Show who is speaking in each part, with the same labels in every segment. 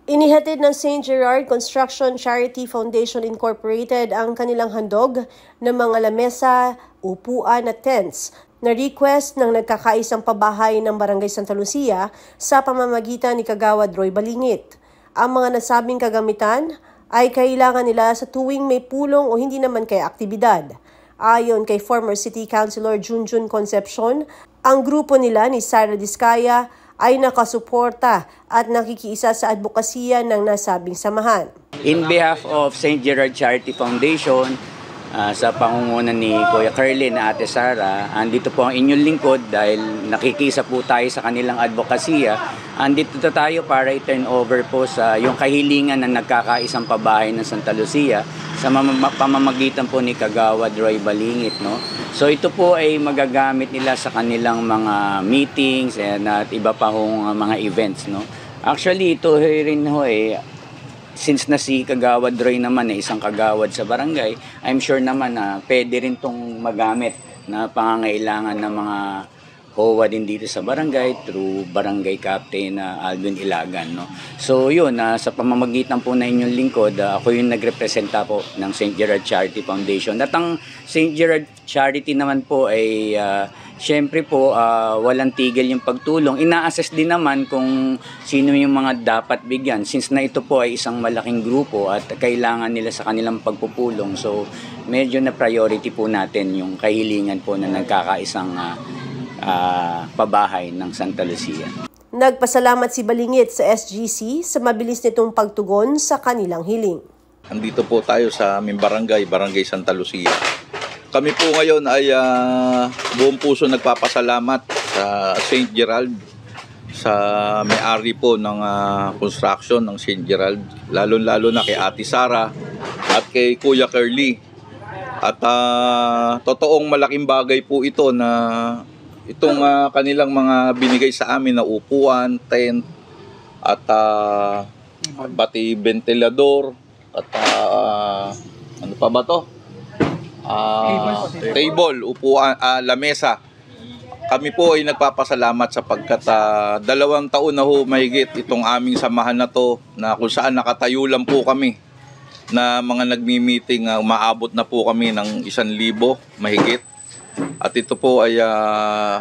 Speaker 1: Inihatid ng St. Gerard Construction Charity Foundation Incorporated ang kanilang handog ng mga lamesa, upuan at tents na request ng nagkakaisang pabahay ng Barangay Santa Lucia sa pamamagitan ni Kagawad Roy Balingit. Ang mga nasabing kagamitan ay kailangan nila sa tuwing may pulong o hindi naman kaya aktibidad. Ayon kay former City Councilor Junjun Concepcion, ang grupo nila ni Sara Diskaya ay nakasuporta at nakikiisa sa advokasya ng nasabing samahan.
Speaker 2: In behalf of St. Gerard Charity Foundation, sa pangunguna ni Kuya Kerlin na Ate Sara, andito po ang inyong lingkod dahil nakikisa po tayo sa kanilang advokasya. Andito tayo para i-turn over po sa yung kahilingan ng nagkakaisang pabahay ng Santa Lucia sa pamamagitan po ni Kagawad Roy Balingit, no? So ito po ay magagamit nila sa kanilang mga meetings at iba pa hong mga events, no? Actually ito rin ho since na si Kagawad Roy naman isang kagawad sa barangay, I'm sure naman na pwede rin tong magamit na pangangailangan ng mga HOA din dito sa barangay through Barangay Captain Alvin Ilagan, no? So yun, sa pamamagitan po na inyong lingkod, ako yung nagrepresenta po ng St. Gerard Charity Foundation. At ang St. Gerard Charity naman po ay syempre po walang tigil yung pagtulong. Ina-assess din naman kung sino yung mga dapat bigyan since na ito po ay isang malaking grupo at kailangan nila sa kanilang pagpupulong. So medyo na priority po natin yung kahilingan po na nagkakaisang pabahay ng Santa Lucia.
Speaker 1: Nagpasalamat si Balingit sa SGC sa mabilis nitong pagtugon sa kanilang hiling.
Speaker 3: Andito po tayo sa aming barangay, Barangay Santa Lucia. Kami po ngayon ay buong puso nagpapasalamat sa St. Gerald, sa may-ari po ng construction ng St. Gerald, lalo-lalo na kay Ate Sara at kay Kuya Kerly. At totoong malaking bagay po ito na itong kanilang mga binigay sa amin na upuan, tent, at pati ventilador, at ano pa ba to? Table, upuan, lamesa. Kami po ay nagpapasalamat sapagkat 2 taon na ho mahigit itong aming samahan na to na kung saan nakatayo lang po kami na mga nagmi-meeting, umaabot na po kami ng 1,000 mahigit. At ito po ay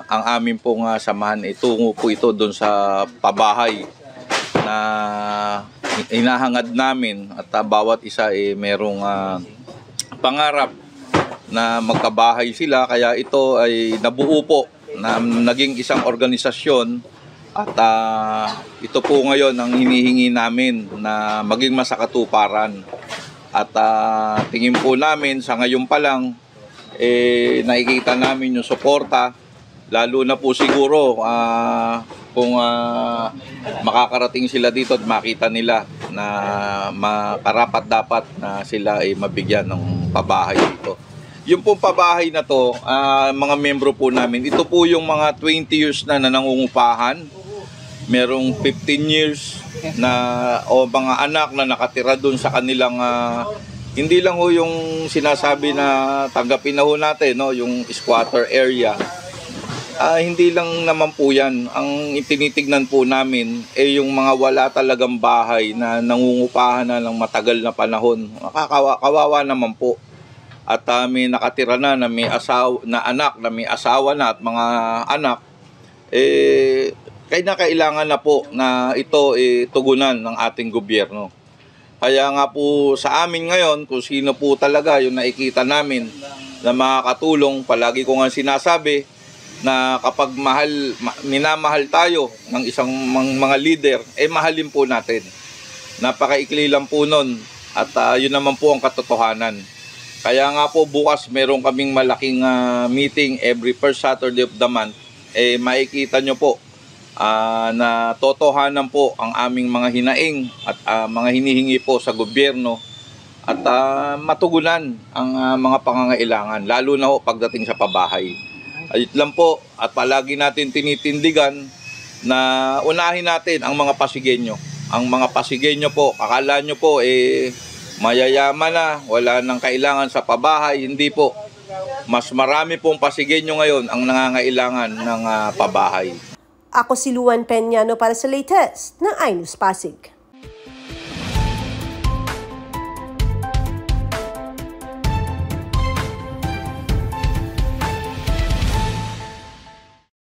Speaker 3: ang amin pong samahan, itungo po ito doon sa pabahay na hinahangad namin at bawat isa ay merong pangarap na magkabahay sila, kaya ito ay nabuo po na naging isang organisasyon at ito po ngayon ang hinihingi namin na maging masakatuparan at tingin po namin sa ngayon pa lang nakikita namin yung suporta, lalo na po siguro kung makakarating sila dito at makita nila na makarapat dapat na sila ay mabigyan ng pabahay dito. Yung pong pabahay na to, mga membro po namin, ito po yung mga 20 years na nangungupahan, merong 15 years na o mga anak na nakatira doon sa kanilang hindi lang ho yung sinasabi na tanggapin na ho natin, no, yung squatter area. Hindi lang naman po yan. Ang tinitignan po namin yung mga wala talagang bahay na nangungupahan na ng matagal na panahon. Kawawa naman po. At may nakatira na may asawa na anak, na may asawa na at mga anak, kailangan na po na ito tugunan ng ating gobyerno. Kaya nga po sa amin ngayon, kung sino po talaga yung nakikita namin na makakatulong, palagi ko nga sinasabi na kapag minamahal tayo ng isang mga leader, mahalin po natin. Napakaikli lang po nun at yun naman po ang katotohanan. Kaya nga po bukas meron kaming malaking meeting every first Saturday of the month. Makikita nyo po na totohanan po ang aming mga hinaing at mga hinihingi po sa gobyerno at matugunan ang mga pangangailangan, lalo na po pagdating sa pabahay. Ayun lang po, at palagi natin tinitindigan na unahin natin ang mga Pasigueño. Ang mga Pasigueño po, akala nyo po mayayaman na, wala nang kailangan sa pabahay. Hindi po. Mas marami pong Pasigueño ngayon ang nangangailangan ng pabahay.
Speaker 1: Ako si Luan Peñano para sa latest ng iNews Pasig.